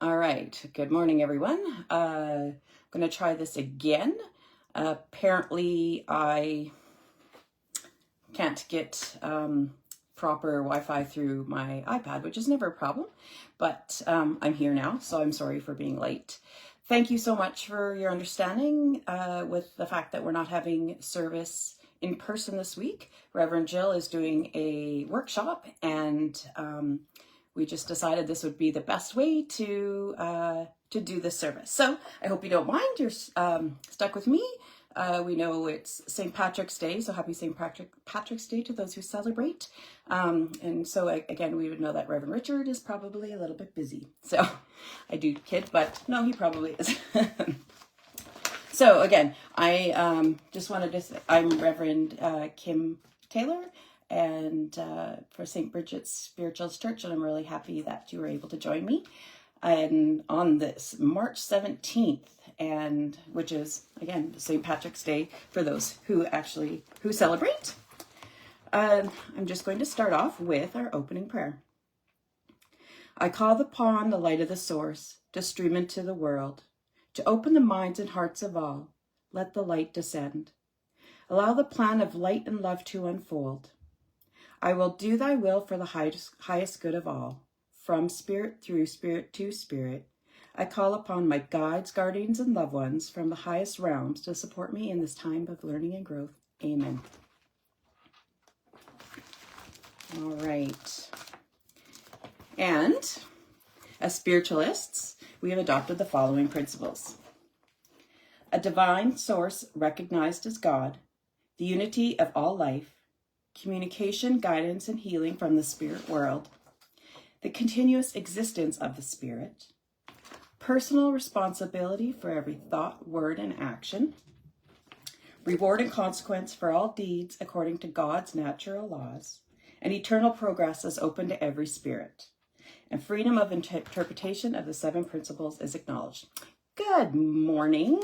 All right, good morning, everyone. I'm going to try this again. Apparently, I can't get proper Wi-Fi through my iPad, which is never a problem, but I'm here now, so I'm sorry for being late. Thank you so much for your understanding with the fact that we're not having service in person this week. Reverend Jill is doing a workshop, and we just decided this would be the best way to do this service. So I hope you don't mind. You're stuck with me. We know it's St. Patrick's Day, so happy St. Patrick's Day to those who celebrate. And so again, we would know that Reverend Richard is probably a little bit busy. So I do kid, but no, he probably is. So again, I just wanted to say I'm Reverend Kim Taylor, and for St. Bridget's Spirituals Church, and I'm really happy that you were able to join me and on this March 17th, and which is again St. Patrick's Day for those who celebrate. I'm just going to start off with our opening prayer. I call upon the light of the source to stream into the world, to open the minds and hearts of all. Let the light descend. Allow the plan of light and love to unfold. I will do thy will for the highest good of all. From spirit through spirit to spirit, I call upon my guides, guardians, and loved ones from the highest realms to support me in this time of learning and growth. Amen. All right. And as spiritualists, we have adopted the following principles. A divine source recognized as God, the unity of all life, communication, guidance, and healing from the spirit world, the continuous existence of the spirit, personal responsibility for every thought, word, and action, reward and consequence for all deeds according to God's natural laws, and eternal progress is open to every spirit, and freedom of interpretation of the seven principles is acknowledged. Good morning.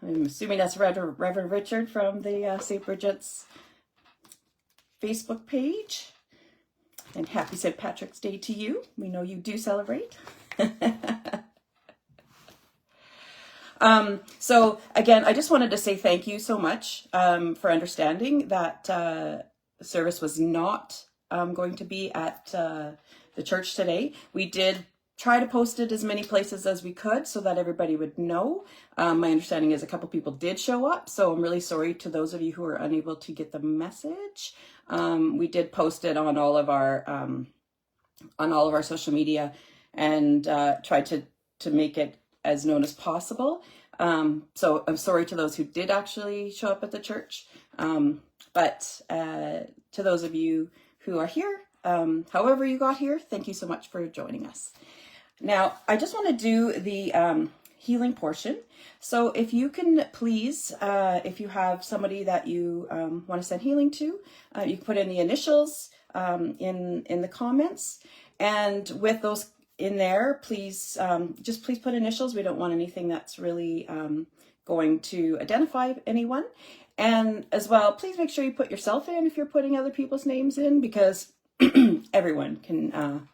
I'm assuming that's Reverend Richard from the St. Bridget's Facebook page. And happy St. Patrick's Day to you. We know you do celebrate. So again, I just wanted to say thank you so much for understanding that the service was not going to be at the church today. We did try to post it as many places as we could so that everybody would know. My understanding is a couple people did show up, so I'm really sorry to those of you who were unable to get the message. We did post it on all of our social media and tried to make it as known as possible. So I'm sorry to those who did actually show up at the church. But to those of you who are here, however you got here, thank you so much for joining us. Now, I just want to do the healing portion. So if you can please, if you have somebody that you want to send healing to, you can put in the initials in the comments. And with those in there, please, just please put initials. We don't want anything that's really going to identify anyone. And as well, please make sure you put yourself in if you're putting other people's names in, because everyone can,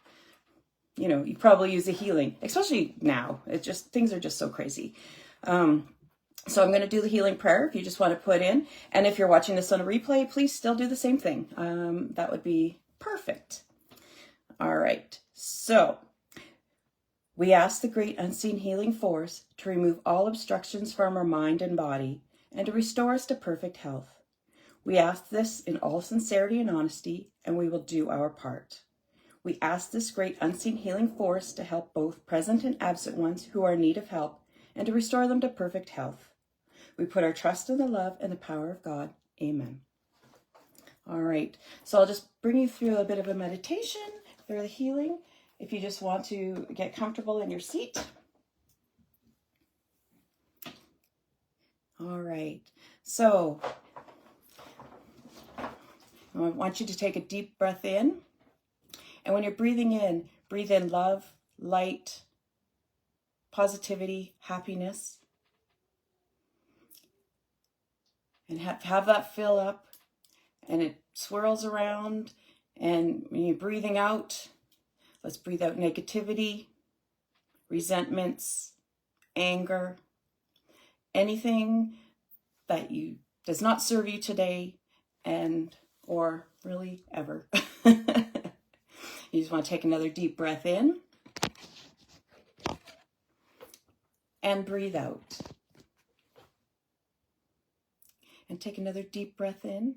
you probably use a healing, especially now. It's just, things are just so crazy. So I'm going to do the healing prayer if you just want to put in. And if you're watching this on a replay, please still do the same thing. That would be perfect. All right. So we ask the great unseen healing force to remove all obstructions from our mind and body and to restore us to perfect health. We ask this in all sincerity and honesty, and we will do our part. We ask this great unseen healing force to help both present and absent ones who are in need of help and to restore them to perfect health. We put our trust in the love and the power of God. Amen. All right. So I'll just bring you through a bit of a meditation for the healing. If you just want to get comfortable in your seat. All right. So I want you to take a deep breath in. And when you're breathing in, breathe in love, light, positivity, happiness. And have that fill up, and it swirls around. And when you're breathing out, let's breathe out negativity, resentments, anger, anything that does not serve you today and or really ever. You just want to take another deep breath in and breathe out. And take another deep breath in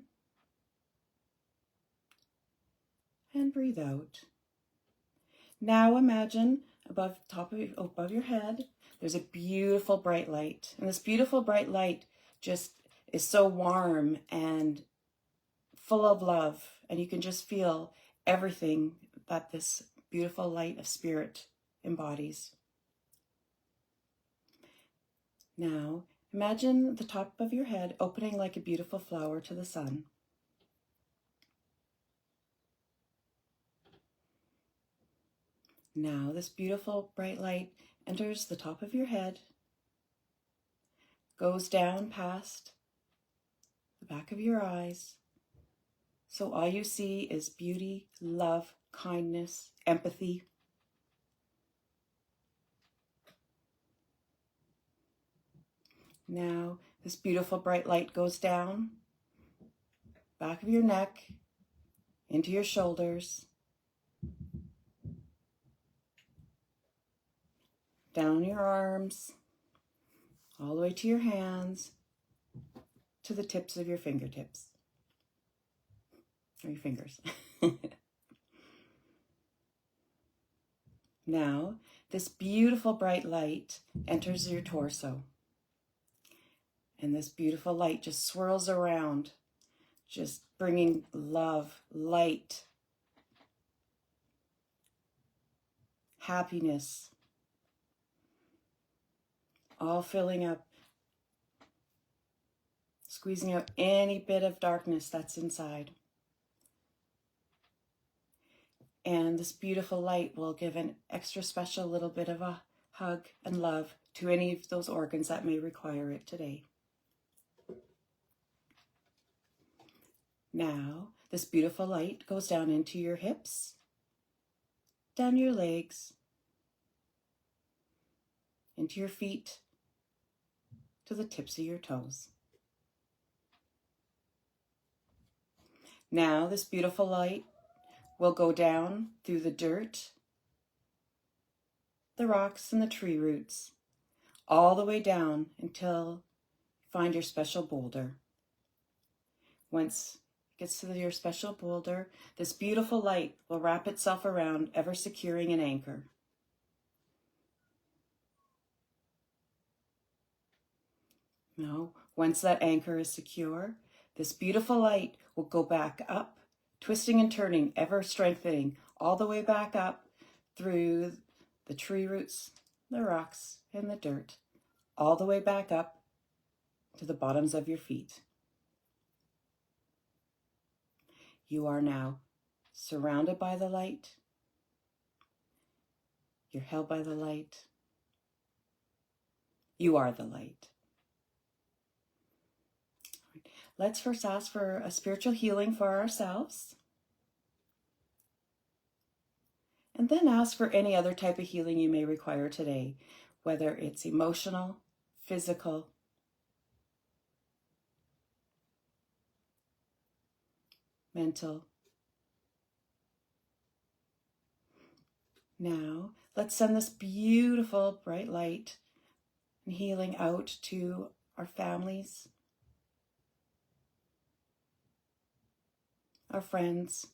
and breathe out. Now imagine above your head, there's a beautiful bright light. And this beautiful bright light just is so warm and full of love. And you can just feel everything that this beautiful light of spirit embodies. Now, imagine the top of your head opening like a beautiful flower to the sun. Now, this beautiful bright light enters the top of your head, goes down past the back of your eyes. So all you see is beauty, love, kindness, empathy. Now, this beautiful bright light goes down, back of your neck, into your shoulders, down your arms, all the way to your hands, to the tips of your fingertips, or your fingers. Now, this beautiful bright light enters your torso. And this beautiful light just swirls around, just bringing love, light, happiness, all filling up, squeezing out any bit of darkness that's inside. And this beautiful light will give an extra special little bit of a hug and love to any of those organs that may require it today. Now, this beautiful light goes down into your hips, down your legs, into your feet, to the tips of your toes. Now, this beautiful light will go down through the dirt, the rocks, and the tree roots, all the way down until you find your special boulder. Once it gets to your special boulder, this beautiful light will wrap itself around, ever securing an anchor. Now, once that anchor is secure, this beautiful light will go back up, twisting and turning, ever strengthening, all the way back up through the tree roots, the rocks, and the dirt, all the way back up to the bottoms of your feet. You are now surrounded by the light. You're held by the light. You are the light. Let's first ask for a spiritual healing for ourselves. And then ask for any other type of healing you may require today, whether it's emotional, physical, mental. Now, let's send this beautiful bright light and healing out to our families, our friends,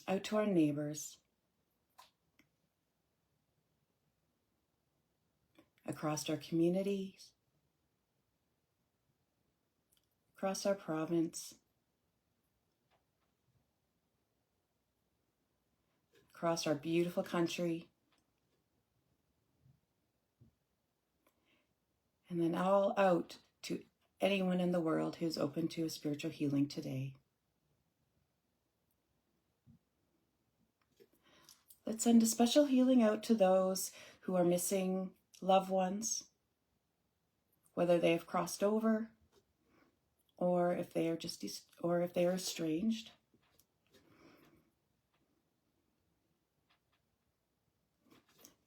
out to our neighbors, across our communities, across our province, across our beautiful country, and then all out to anyone in the world who's open to a spiritual healing today. Let's send a special healing out to those who are missing loved ones, whether they have crossed over or if they are estranged.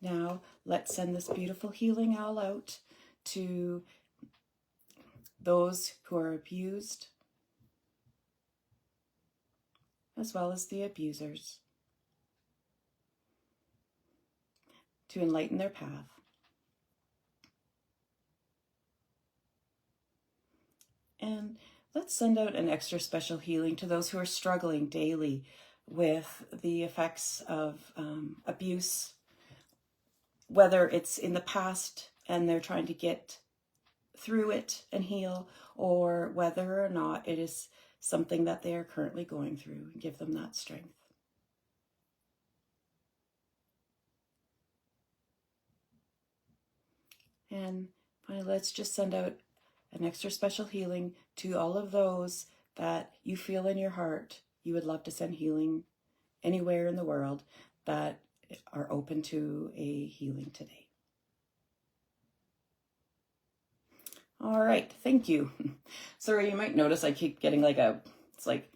Now, let's send this beautiful healing all out to those who are abused, as well as the abusers, to enlighten their path. And let's send out an extra special healing to those who are struggling daily with the effects of abuse, whether it's in the past and they're trying to get through it and heal, or whether or not it is something that they are currently going through. Give them that strength. And finally, let's just send out an extra special healing to all of those that you feel in your heart you would love to send healing anywhere in the world that are open to a healing today. All right, thank you. Sorry, you might notice I keep getting like it's like,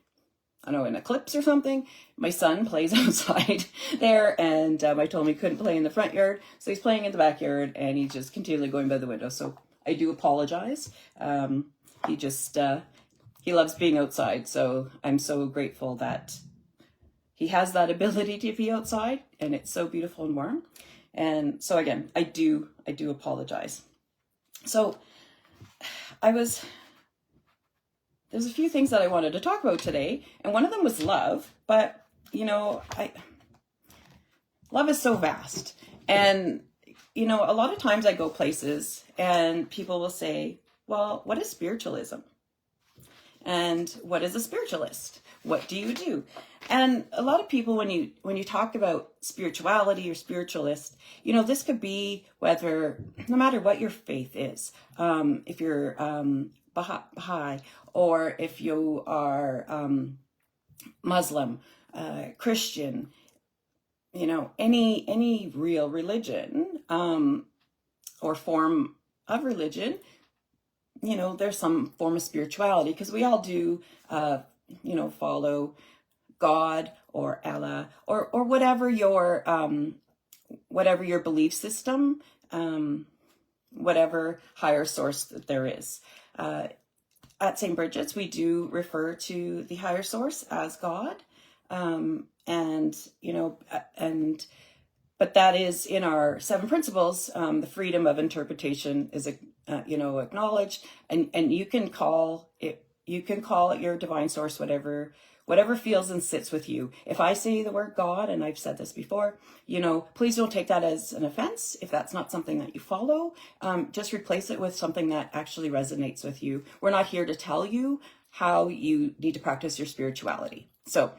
I don't know, an eclipse or something. My son plays outside there, and I told him he couldn't play in the front yard, so he's playing in the backyard, and he's just continually going by the window. So I do apologize. He loves being outside, so I'm so grateful that he has that ability to be outside, and it's so beautiful and warm. And so again, I do apologize. So there's a few things that I wanted to talk about today, and one of them was love, but love is so vast. And a lot of times I go places and people will say, well, what is spiritualism? And what is a spiritualist? What do you do? And a lot of people, when you talk about spirituality or spiritualist, this could be no matter what your faith is, if you're Baha'i, or if you are Muslim, Christian, any real religion or form of religion, there's some form of spirituality, because we all do, follow God or Allah or whatever your belief system, whatever higher source that there is. At St. Bridget's, we do refer to the higher source as God, but that is in our 7 principles. The freedom of interpretation is acknowledged, and you can call it your divine source, whatever feels and sits with you. If I say the word God, and I've said this before, please don't take that as an offense. If that's not something that you follow, just replace it with something that actually resonates with you. We're not here to tell you how you need to practice your spirituality. So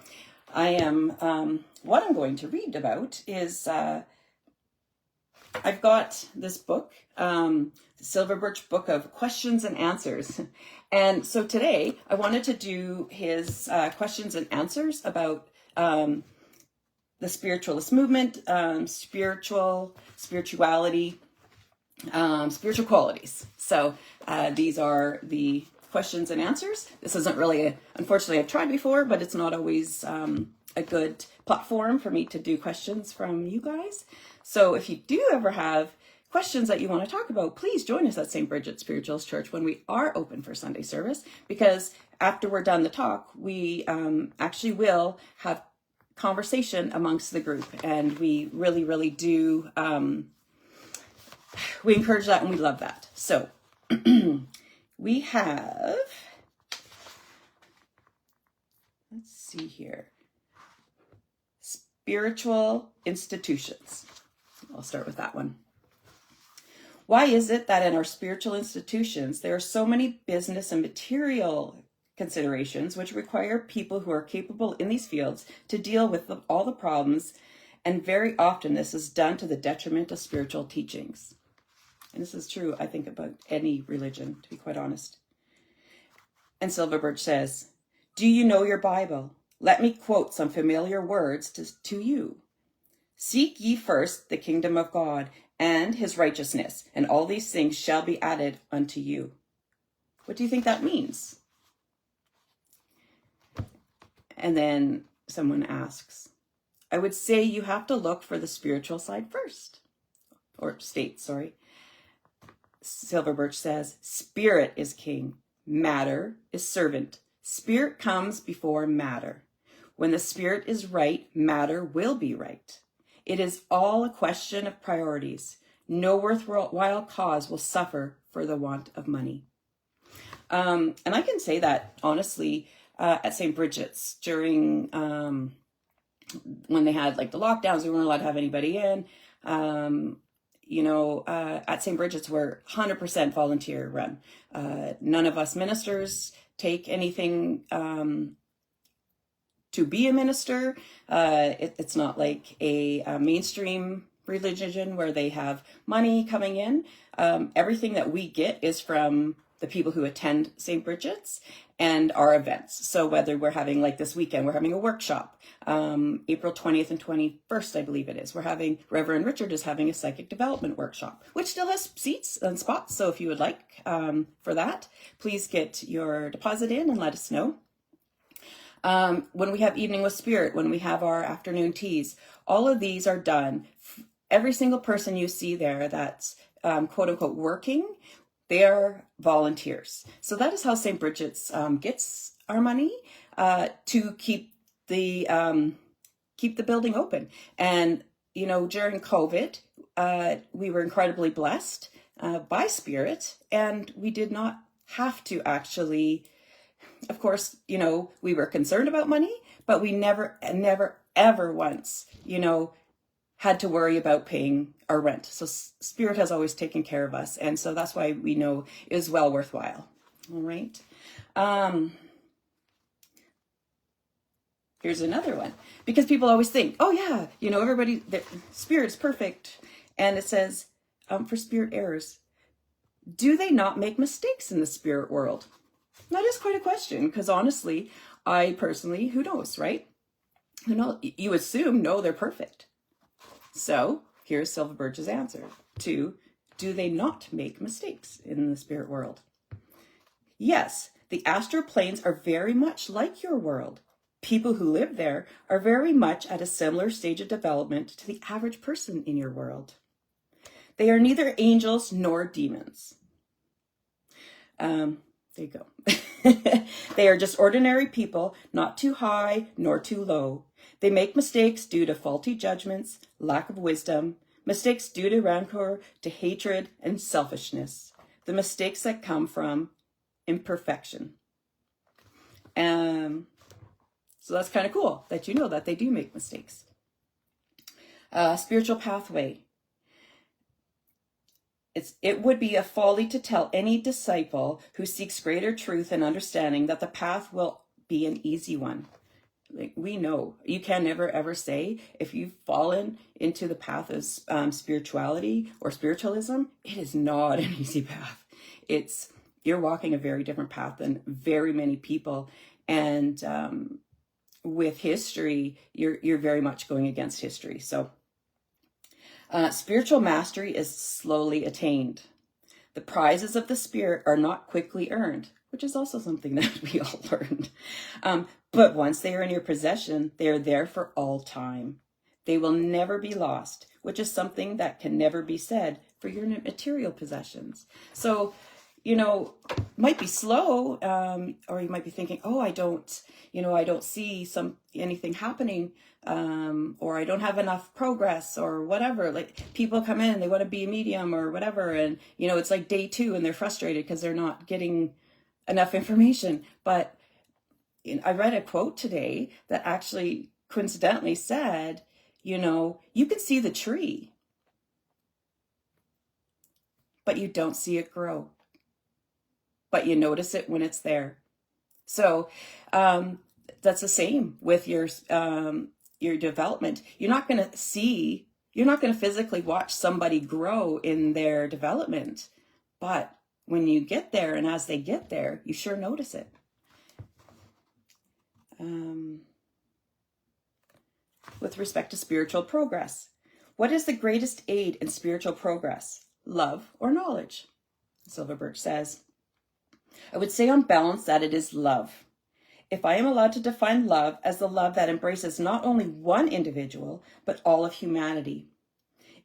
what I'm going to read about is, I've got this book, the Silver Birch Book of Questions and Answers. And so today I wanted to do his questions and answers about the spiritualist movement, spirituality, spiritual qualities. So these are the questions and answers. This isn't really, unfortunately, I've tried before, but it's not always a good platform for me to do questions from you guys. So if you do ever have questions that you want to talk about, please join us at St. Bridget's Spiritualist Church when we are open for Sunday service, because after we're done the talk, we actually will have conversation amongst the group, and we really, really do, we encourage that and we love that. So we have, let's see here, spiritual institutions. I'll start with that one. Why is it that in our spiritual institutions, there are so many business and material considerations which require people who are capable in these fields to deal with all the problems, and very often this is done to the detriment of spiritual teachings? And this is true, I think, about any religion, to be quite honest. And Silver Birch says, do you know your Bible? Let me quote some familiar words to you. Seek ye first the kingdom of God and his righteousness, and all these things shall be added unto you. What do you think that means? And then someone asks, I would say you have to look for the spiritual side first. or states, sorry. Silver Birch says, spirit is king, matter is servant. Spirit comes before matter. When the spirit is right, matter will be right. It is all a question of priorities. No worthwhile cause will suffer for the want of money. And I can say that honestly, at St. Bridget's during when they had like the lockdowns, we weren't allowed to have anybody in. At St. Bridget's, we're 100% volunteer run. None of us ministers take anything to be a minister. It's not like a mainstream religion where they have money coming in. Everything that we get is from the people who attend St. Bridget's and our events. So whether we're having, like this weekend, we're having a workshop, April 20th and 21st, I believe it is. Reverend Richard is having a psychic development workshop, which still has seats and spots. So if you would like for that, please get your deposit in and let us know. When we have Evening with Spirit, when we have our afternoon teas, all of these are done. Every single person you see there that's quote unquote working, they are volunteers. So that is how St. Bridget's gets our money to keep the building open. And, during COVID, we were incredibly blessed by Spirit, and we did not have to actually, of course, we were concerned about money, but we never, ever once, had to worry about paying our rent. So Spirit has always taken care of us. And so that's why we know it is well worthwhile. All right. Here's another one, because people always think, oh yeah, everybody, Spirit's perfect. And it says, for spirit errors, do they not make mistakes in the spirit world? That is quite a question, because honestly, I personally, who knows, right? Who knows? You assume, no, they're perfect. So here's Silver Birch's answer to, do they not make mistakes in the spirit world? Yes, the astral planes are very much like your world. People who live there are very much at a similar stage of development to the average person in your world. They are neither angels nor demons. There you go. They are just ordinary people, not too high nor too low. They make mistakes due to faulty judgments, lack of wisdom, mistakes due to rancor, to hatred and selfishness. The mistakes that come from imperfection. So that's kind of cool that you know that they do make mistakes. Spiritual pathway. It would be a folly to tell any disciple who seeks greater truth and understanding that the path will be an easy one. Like, we know you can never ever say, if you've fallen into the path of spirituality or spiritualism, it is not an easy path. You're walking a very different path than very many people. And with history, you're very much going against history. So spiritual mastery is slowly attained. The prizes of the spirit are not quickly earned, which is also something that we all learned. But once they are in your possession, they are there for all time. They will never be lost, which is something that can never be said for your material possessions. So, might be slow, or you might be thinking, oh, I don't see anything happening, or I don't have enough progress or whatever. Like, people come in, they want to be a medium or whatever. And, it's like day 2 and they're frustrated because they're not getting enough information. But I read a quote today that actually coincidentally said, you can see the tree, but you don't see it grow, but you notice it when it's there. So that's the same with your development. You're not going to physically watch somebody grow in their development, but when you get there and as they get there, you sure notice it. With respect to spiritual progress, what is the greatest aid in spiritual progress? Love or knowledge? Silver Birch says, I would say on balance that it is love. If I am allowed to define love as the love that embraces not only one individual, but all of humanity.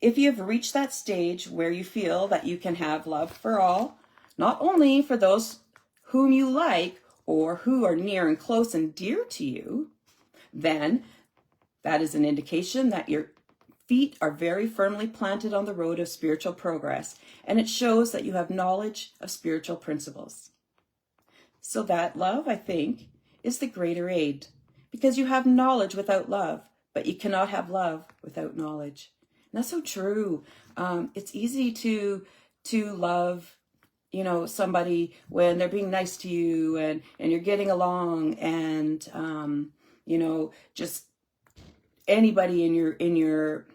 If you have reached that stage where you feel that you can have love for all, not only for those whom you like or who are near and close and dear to you, then that is an indication that your feet are very firmly planted on the road of spiritual progress, and it shows that you have knowledge of spiritual principles. So that love, I think, is the greater aid, because you have knowledge without love, but you cannot have love without knowledge. And that's so true. It's easy to love, somebody when they're being nice to you and you're getting along, and just anybody in your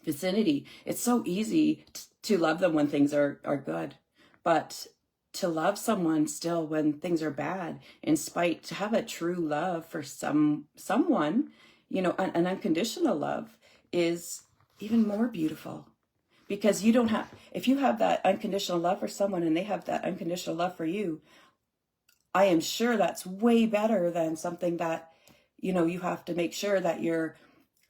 vicinity. It's so easy to love them when things are good, but to love someone still when things are bad, to have a true love for someone, an unconditional love is even more beautiful, because if you have that unconditional love for someone and they have that unconditional love for you, I am sure that's way better than something that, you have to make sure that you're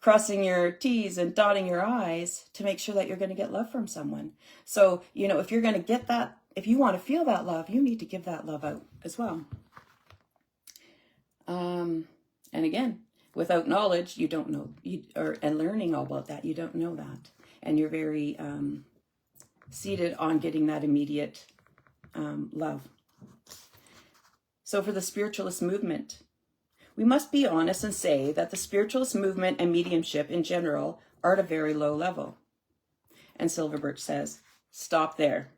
crossing your T's and dotting your I's to make sure that you're going to get love from someone. So, if you're going to get that, if you want to feel that love, you need to give that love out as well. And again, without knowledge, you don't know, and learning all about that, you don't know that. And you're very seated on getting that immediate love. So for the spiritualist movement, we must be honest and say that the spiritualist movement and mediumship in general are at a very low level. And Silver Birch says, stop there.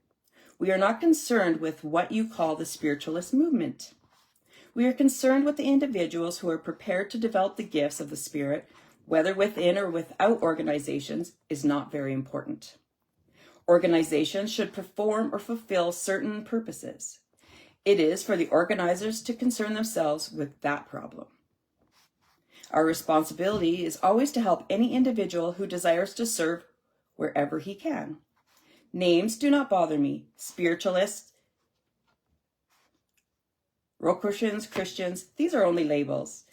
We are not concerned with what you call the spiritualist movement. We are concerned with the individuals who are prepared to develop the gifts of the Spirit, whether within or without organizations, is not very important. Organizations should perform or fulfill certain purposes. It is for the organizers to concern themselves with that problem. Our responsibility is always to help any individual who desires to serve wherever he can. Names do not bother me. Spiritualists, Rosicrucians, Christians, these are only labels.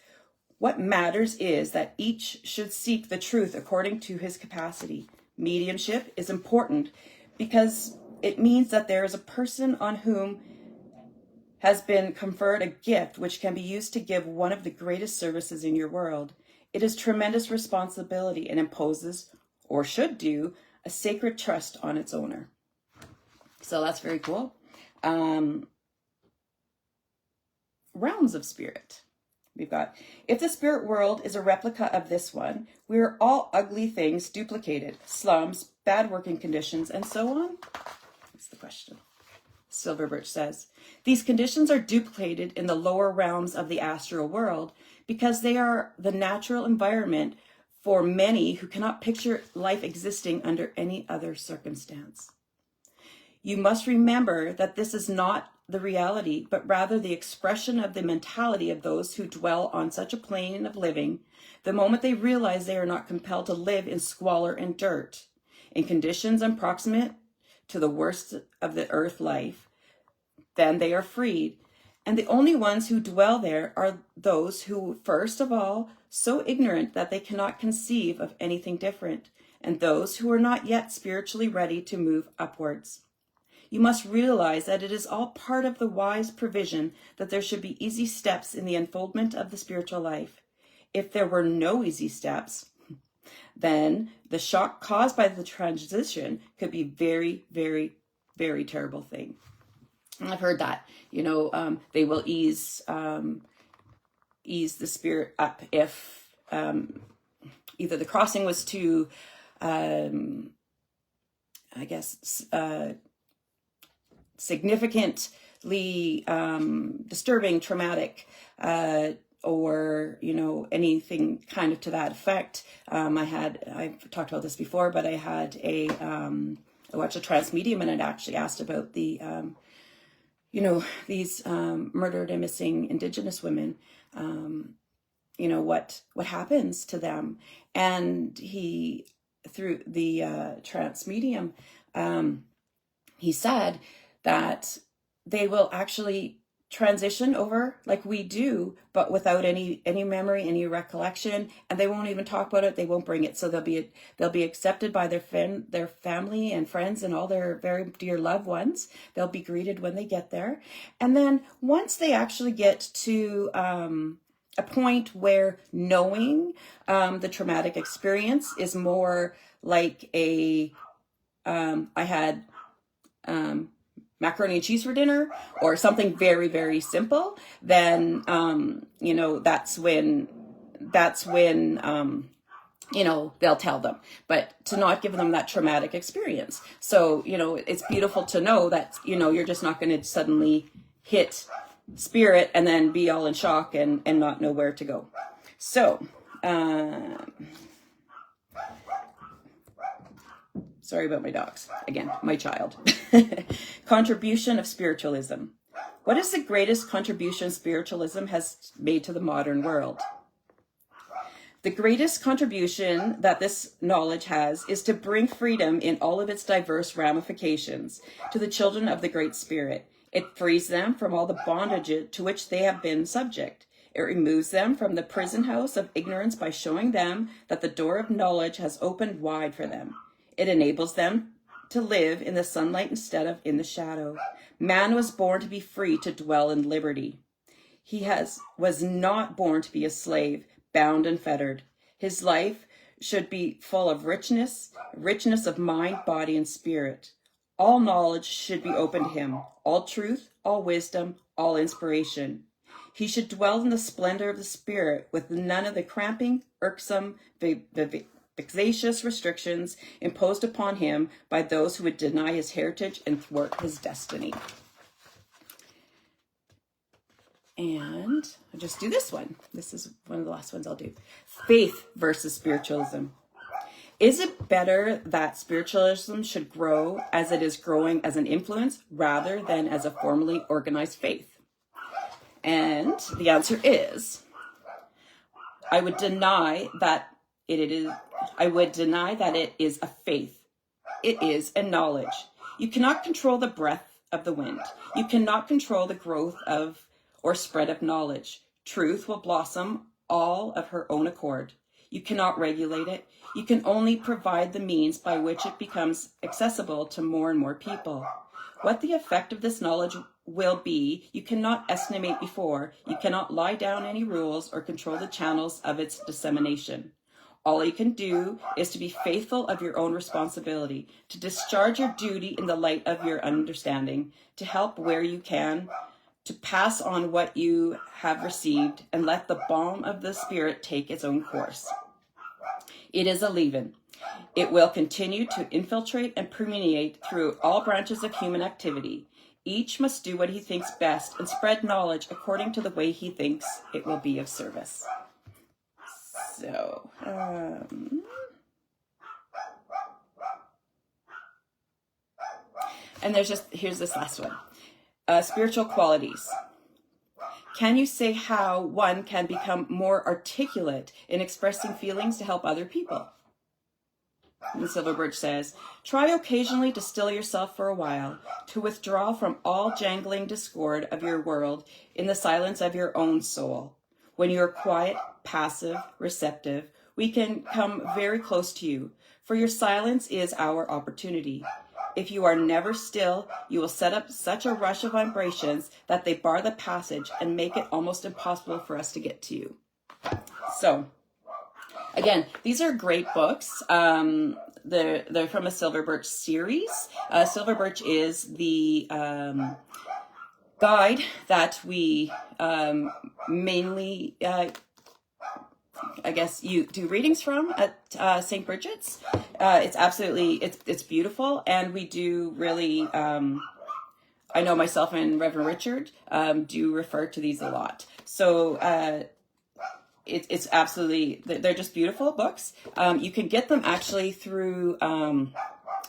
What matters is that each should seek the truth according to his capacity. Mediumship is important because it means that there is a person on whom has been conferred a gift which can be used to give one of the greatest services in your world. It is tremendous responsibility and imposes, or should do, a sacred trust on its owner. So that's very cool. Realms of spirit. We've got, if the spirit world is a replica of this one, we are all ugly things duplicated, slums, bad working conditions, and so on? That's the question. Silver Birch says, these conditions are duplicated in the lower realms of the astral world because they are the natural environment for many who cannot picture life existing under any other circumstance. You must remember that this is not the reality, but rather the expression of the mentality of those who dwell on such a plane of living the moment they realize they are not compelled to live in squalor and dirt, in conditions approximate to the worst of the earth life. Then they are freed. And the only ones who dwell there are those who, first of all, so ignorant that they cannot conceive of anything different, and those who are not yet spiritually ready to move upwards. You must realize that it is all part of the wise provision that there should be easy steps in the unfoldment of the spiritual life. If there were no easy steps, then the shock caused by the transition could be very, very, very terrible thing. I've heard that, they will ease the spirit up if either the crossing was too, significantly disturbing, traumatic, or anything kind of to that effect. I've talked about this before, but I had I watched a trance medium, and it actually asked about the these murdered and missing Indigenous women, what happens to them. And he, through the trance medium, he said that they will actually transition over like we do, but without any memory, any recollection, and they won't even talk about it. They won't bring it. So they'll be accepted by their family and friends and all their very dear loved ones. They'll be greeted when they get there, and then once they actually get to a point where knowing the traumatic experience is more like a I had macaroni and cheese for dinner, or something very, very simple, then, that's when, they'll tell them, but to not give them that traumatic experience. So, it's beautiful to know that, you're just not going to suddenly hit spirit and then be all in shock and not know where to go. So, sorry about my dogs. Again, my child. Contribution of spiritualism. What is the greatest contribution spiritualism has made to the modern world? The greatest contribution that this knowledge has is to bring freedom in all of its diverse ramifications to the children of the Great Spirit. It frees them from all the bondage to which they have been subject. It removes them from the prison house of ignorance by showing them that the door of knowledge has opened wide for them. It enables them to live in the sunlight instead of in the shadow. Man was born to be free, to dwell in liberty. He was not born to be a slave, bound and fettered. His life should be full of richness of mind, body, and spirit. All knowledge should be open to him, all truth, all wisdom, all inspiration. He should dwell in the splendor of the Spirit with none of the cramping, irksome, vexatious restrictions imposed upon him by those who would deny his heritage and thwart his destiny. And I'll just do this one. This is one of the last ones I'll do. Faith versus spiritualism. Is it better that spiritualism should grow as it is growing as an influence rather than as a formally organized faith? And the answer is, I would deny that it is a faith. It is a knowledge. You cannot control the breath of the wind. You cannot control the growth of or spread of knowledge. Truth will blossom all of her own accord. You cannot regulate it. You can only provide the means by which it becomes accessible to more and more people. What the effect of this knowledge will be, you cannot estimate before. You cannot lie down any rules or control the channels of its dissemination. All you can do is to be faithful of your own responsibility, to discharge your duty in the light of your understanding, to help where you can, to pass on what you have received, and let the balm of the Spirit take its own course. It is a leaven. It will continue to infiltrate and permeate through all branches of human activity. Each must do what he thinks best and spread knowledge according to the way he thinks it will be of service. So, and here's this last one. Spiritual qualities. Can you say how one can become more articulate in expressing feelings to help other people? And Silver Birch says, try occasionally to still yourself for a while, to withdraw from all jangling discord of your world in the silence of your own soul. When you are quiet, passive, receptive, we can come very close to you, for your silence is our opportunity. If you are never still, you will set up such a rush of vibrations that they bar the passage and make it almost impossible for us to get to you. So, again, these are great books. They're from a Silver Birch series. Silver Birch is the guide that we mainly, you do readings from at St. Bridget's. It's absolutely, it's beautiful. And we do really, I know myself and Reverend Richard do refer to these a lot. So it's absolutely, they're just beautiful books. You can get them actually through,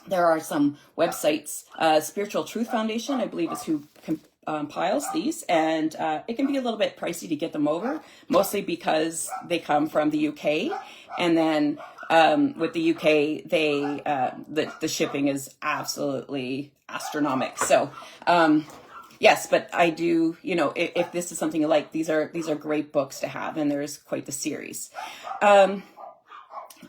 there are some websites. Spiritual Truth Foundation, I believe, is who compiles these, and it can be a little bit pricey to get them over, mostly because they come from the UK, and then with the UK, the shipping is absolutely astronomical. So Yes, but I do, if this is something you like, these are great books to have, and there's quite the series. Um,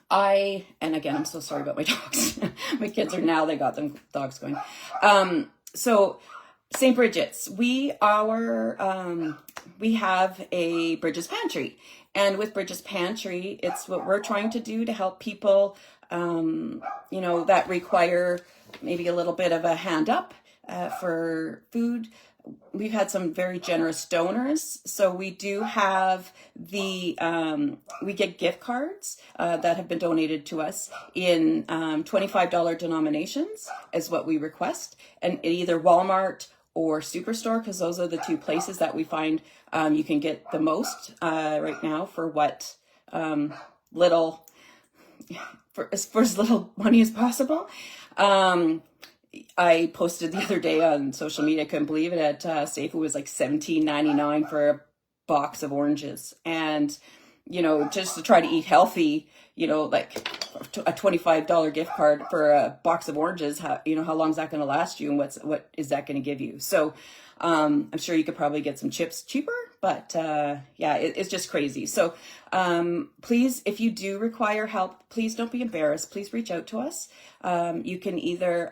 and again, I'm so sorry about my dogs. My kids they got them dogs going. So St. Bridget's, we have a Bridget's Pantry, and with Bridget's Pantry, it's what we're trying to do to help people, that require maybe a little bit of a hand up for food. We've had some very generous donors, so we do have we get gift cards that have been donated to us in $25 denominations is what we request, and either Walmart or Superstore, because those are the two places that we find you can get the most right now for what little for as little money as possible. I posted the other day on social media, I couldn't believe it, at Safeway was like $17.99 for a box of oranges. And, just to try to eat healthy, like a $25 gift card for a box of oranges, how long is that going to last you, and what is that going to give you? So I'm sure you could probably get some chips cheaper, but it's just crazy. So please, if you do require help, please don't be embarrassed. Please reach out to us. You can either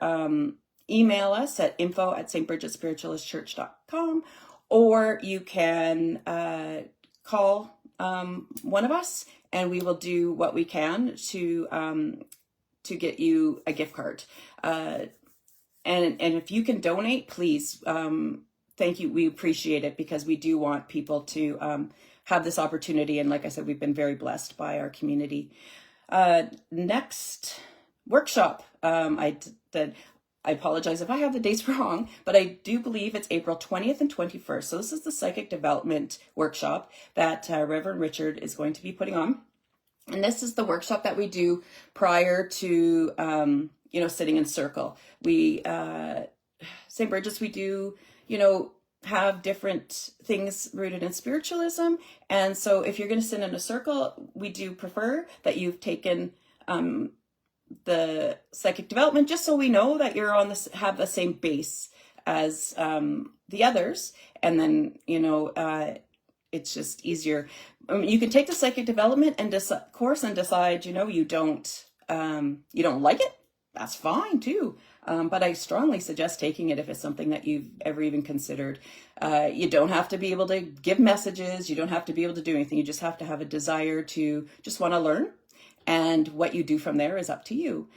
email us at info@stbridgetspiritualistchurch.com, or you can call one of us, and we will do what we can to get you a gift card. And if you can donate, please, thank you. We appreciate it, because we do want people to have this opportunity. And like I said, we've been very blessed by our community. Next workshop, I apologize if I have the dates wrong, but I do believe it's April 20th and 21st. So this is the Psychic Development Workshop that Reverend Richard is going to be putting on. And this is the workshop that we do prior to, sitting in circle. We, St. Bridget's, we do, have different things rooted in spiritualism. And so if you're going to sit in a circle, we do prefer that you've taken the psychic development, just so we know that you're have the same base as the others. And then, it's just easier. You can take the psychic development and course and decide, you don't like it. That's fine too. But I strongly suggest taking it if it's something that you've ever even considered. You don't have to be able to give messages. You don't have to be able to do anything. You just have to have a desire to just want to learn. And what you do from there is up to you.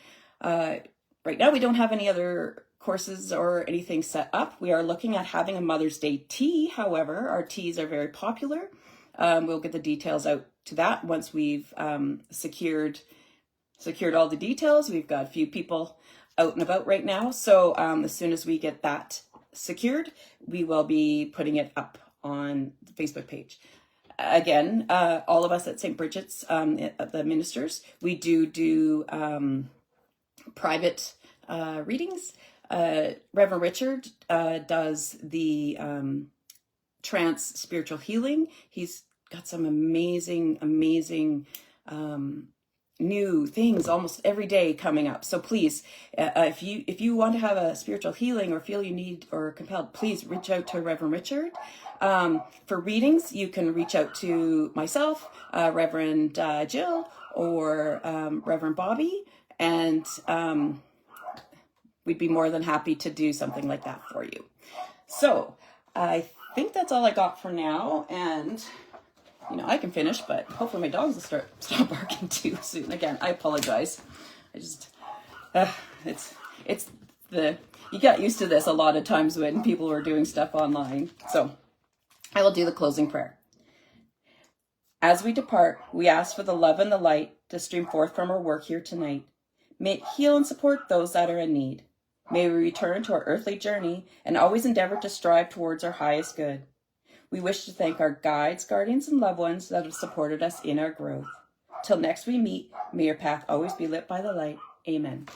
Right now, we don't have any other courses or anything set up. We are looking at having a Mother's Day tea. However, our teas are very popular. We'll get the details out to that once we've secured all the details. We've got a few people out and about right now. So as soon as we get that secured, we will be putting it up on the Facebook page. Again, all of us at St. Bridget's, the ministers, we do private readings. Reverend Richard does the trance spiritual healing. He's got some amazing new things almost every day coming up. So please, if you want to have a spiritual healing or feel you need or compelled, please reach out to Reverend Richard. For readings, you can reach out to myself, Reverend Jill, or Reverend Bobby, and we'd be more than happy to do something like that for you. So I think that's all I got for now, and I can finish, but hopefully my dogs will stop barking too soon. Again, I apologize. I just you got used to this a lot of times when people were doing stuff online. So I will do the closing prayer. As we depart, we ask for the love and the light to stream forth from our work here tonight. May it heal and support those that are in need. May we return to our earthly journey and always endeavor to strive towards our highest good. We wish to thank our guides, guardians, and loved ones that have supported us in our growth. Till next we meet, may your path always be lit by the light. Amen.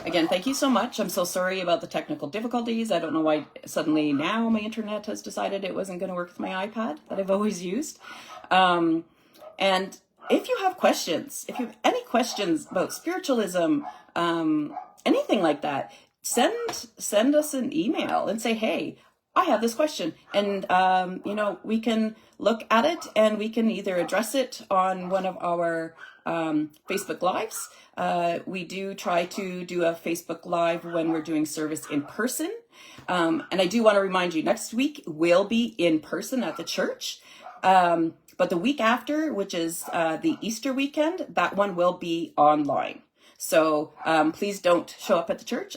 Again, thank you so much. I'm so sorry about the technical difficulties. I don't know why suddenly now my internet has decided it wasn't going to work with my iPad that I've always used. And if you have questions, if you have any questions about spiritualism, anything like that, send us an email and say, hey, I have this question, and we can look at it and we can either address it on one of our Facebook Lives. We do try to do a Facebook Live when we're doing service in person. And I do want to remind you, next week will be in person at the church. But the week after, which is the Easter weekend, that one will be online. So please don't show up at the church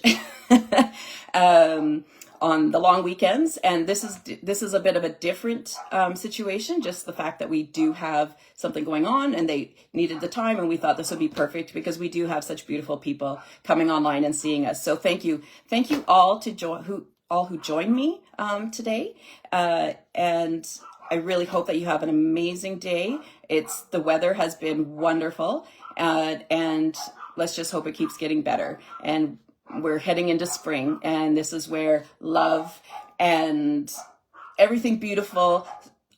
on the long weekends. And this is a bit of a different situation, just the fact that we do have something going on and they needed the time, and we thought this would be perfect because we do have such beautiful people coming online and seeing us. So thank you all who joined me today, and I really hope that you have an amazing day. The weather has been wonderful, and let's just hope it keeps getting better. And we're heading into spring, and this is where love and everything beautiful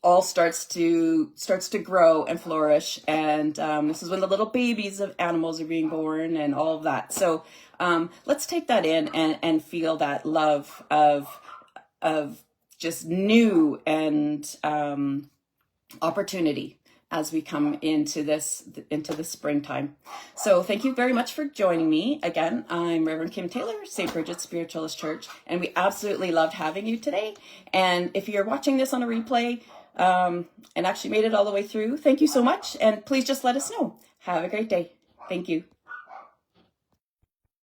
all starts to grow and flourish. And this is when the little babies of animals are being born and all of that. So let's take that in and feel that love of just new and opportunity as we come into the springtime. So thank you very much for joining me. Again, I'm Reverend Kim Taylor, St. Bridget's Spiritualist Church, and we absolutely loved having you today. And if you're watching this on a replay and actually made it all the way through, thank you so much. And please just let us know. Have a great day. Thank you.